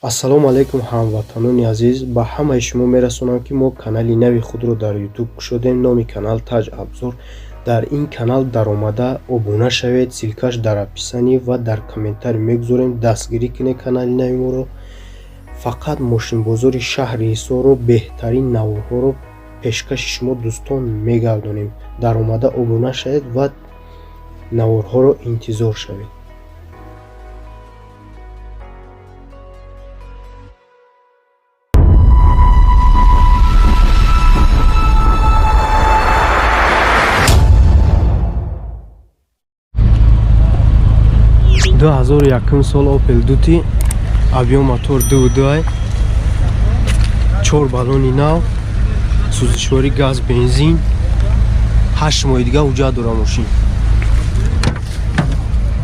ассалому алайкум ҳамватанони азиз, ба ҳамаи шумо мерасонам ки мо канали нави худро дар ютуб кушодем. номи канал Таҷ Абзор. дар ин канал даромада обуна шавед, силкаш дар описанӣ ва дар комментарӣ мегузорем дастгирӣ кинед канали нави моро. фақат мошинбозори шаҳри ҳисорро беҳтарин наворҳоро пешкаши шумо дӯстон мегардонем. даромада обуна шавед ва наворҳоро интизор шавед. Сол Opel Duty объем мотор 2.2, 4 баллони нав, сӯзишвори газ бензин, 8 моҳи дига ҳуҷҷат дора мошин.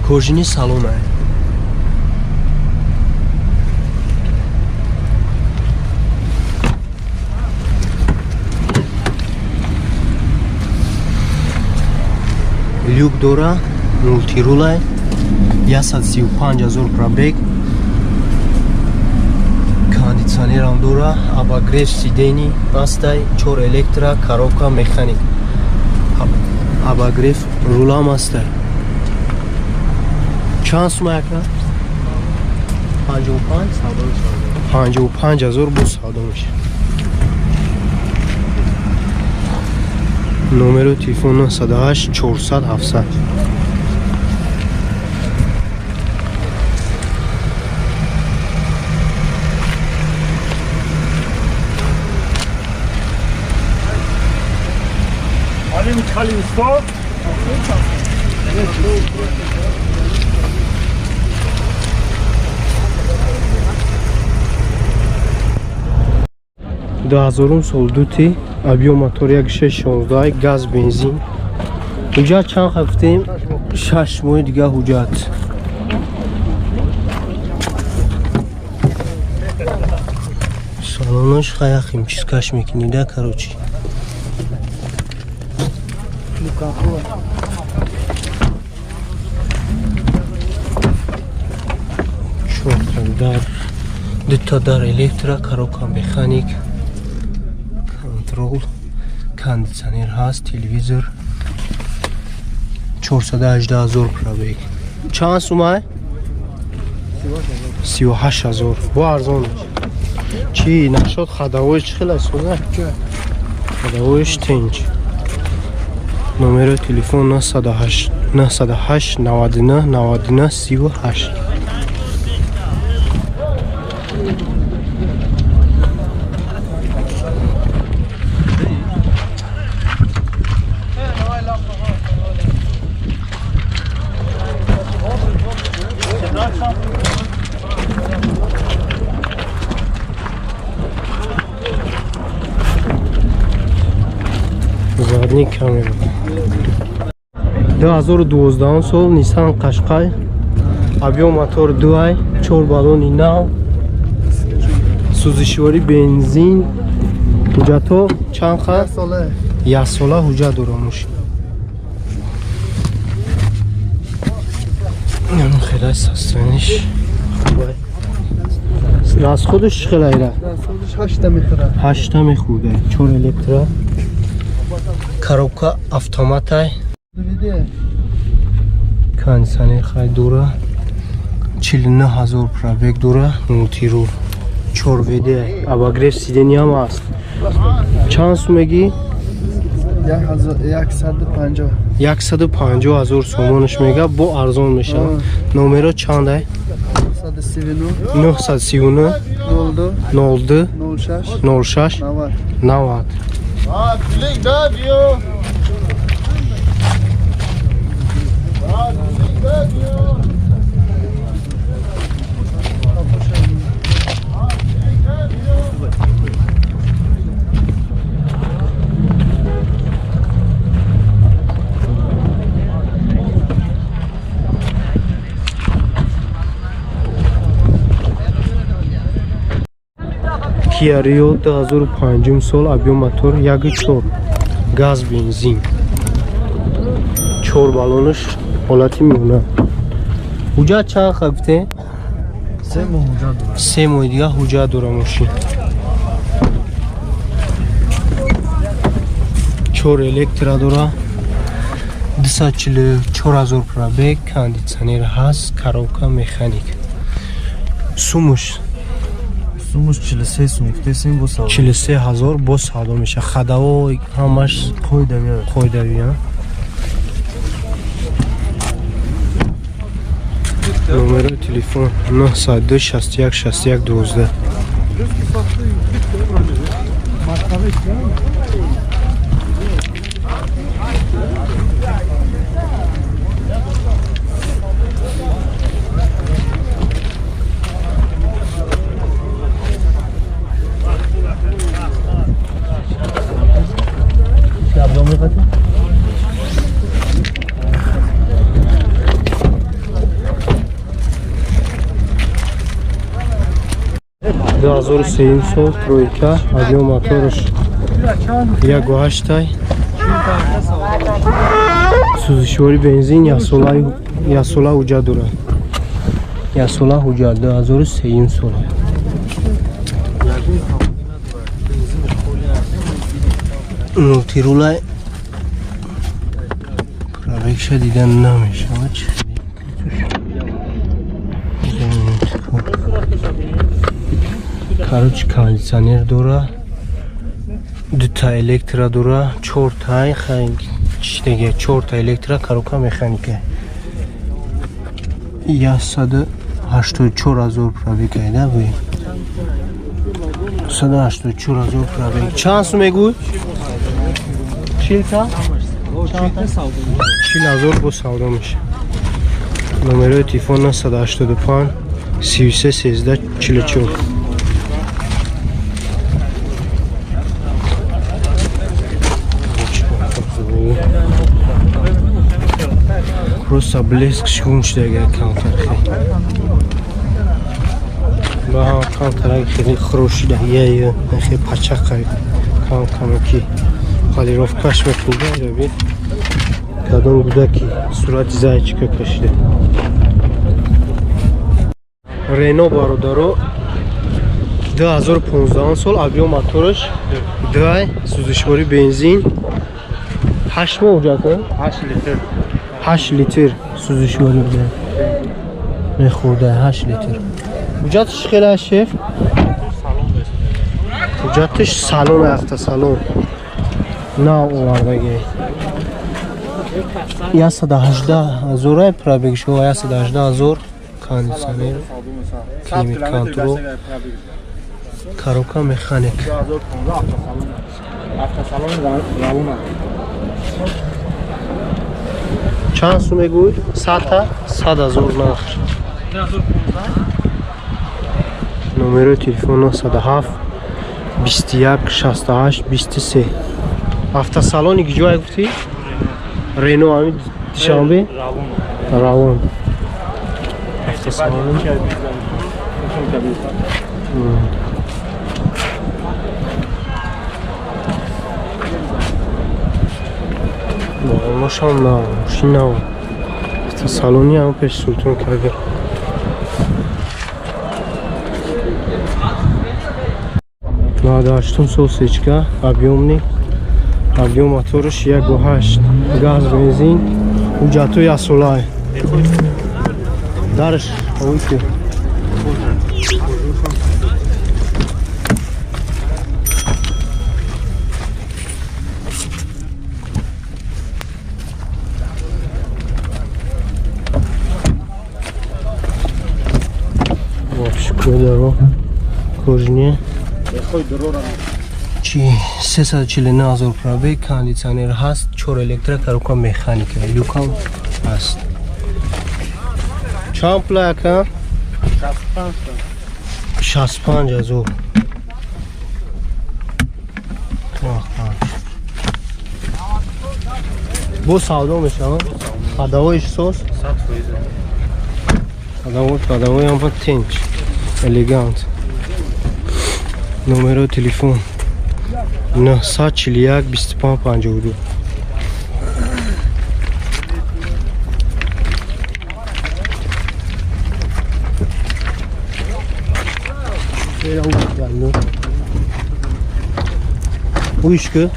кожини салон ай. люк дора, мултирул ай. 135,000 пробег. кондитсионерам дора, обогрев сидений астай, 4 электро, коробка механик, обогрев рулам астай. чанд сума яка? 55,000 бу савдо меша. номери телефон 98 400 700. Сол Duty, объем мотор 1.616, газ бензин. ҳуҷҷат чанд ҳафтаем? 6 моҳи дига ҳуҷҷат. салонош хая химчизкаш мекунида короче. Дута дар электро, коробка механик, контрол, кондитсионер ҳаст, телевизор. 418,000 пробег. чанд сума? 38,000. бо арзон. чи нашод хадавоиш чӣ хела суда? хадавоиш тинч. номери телефон 98 99 99 38. задни камера. 2012 сол Nissan Qashqai, объем мотор 2, 4 баллони нав, сӯзишвори бензин. ҳуҷҷато чанд ха? 1 сола ҳуҷҷат дора мошин. хелай состояниш хубай. расходиш чӣ хела ира? расходиш 8 мехӯрда. 4 электро, коробка автоматай, кондитсионер хай дора, 49,000 пробег дора, мултирул, 4 веде, обогрев сидени ҳам аст. чанд сумеги? 150,000 сомонаш мега, бо арзон меша. номеро чанд ай? 939 02 06 90. Kia Rio 2005 сол, объем мотор 1.4, газ бензин. 4 баллонаш ҳолати меона. ҳуҷҷат чанд гуфте? 3 моҳ дига ҳуҷҷат дора мошин. 4 электра дора. 244,000 пробег, кондитсионер ҳаст, коробка механик. Сумуш 43,000 бо савдо меша. Хадаво ҳамаш қоидави. Номерои телефон 902 61 61 12. $2300 тройка, объем моторш 1.8, сӯзишвори бензин, ясола ҳуҷҷат дора. Ясола ҳуҷҷат $2300. Мултирула пробегша дидан намешавад. Короче, кондитсионер дора, 2 электра дора, 4 электра, коробка механика. 184,000 пробег айда бу. 184,000 пробег. Чанд сум мегӯй? 40,000 бо савдо меша. Номерои телефон 985 33 13 44. Просто блеск шгунчдага каунтер. Ба каунтер хеле хрошида я хе пачақа каунтер полировкаш мекунда яби кадом буда ки сурати зайчика кашида. Рено бародаро 2015 сол, объем моторш 2, сӯзишвори бензин 8 моҳ ҷака 8 литр сӯзишвори буда мехӯрда 8 литр. ҳуҷҷатш хеле шеф? ҳуҷҷатш салон автосалон на овардаги 118,000 пробег шо 118,000 кондитсионер климат контрол коробка механик. Чанд сум мегӯй? 100,000 нахр. Номерои телефон 907 21 68 23. Автосалони киҷоя гуфтӣ? Рено ҳами Душанбе? Равон. Автосалон. Машин нав. Автосалони ҳам пеш Султон карда. Надаштум сосечка, объемный, объем моторш 1.8, газ, бензин, ҳуҷҷату ясолай. Дарш, овуйки. Шукродаро, кожне. Чи 349,000 пробег, кондитсионер ҳаст, 4 электра, коробка механика, люкам ҳаст. Чанд пул ака? 65,000. бо савдо мешавад. Ҳадавоиш сос? 100%. Ҳадавои ҳам тинч, элегант. Номерои телефон 941 25 52. Böyle uç geldi. Uyuşku.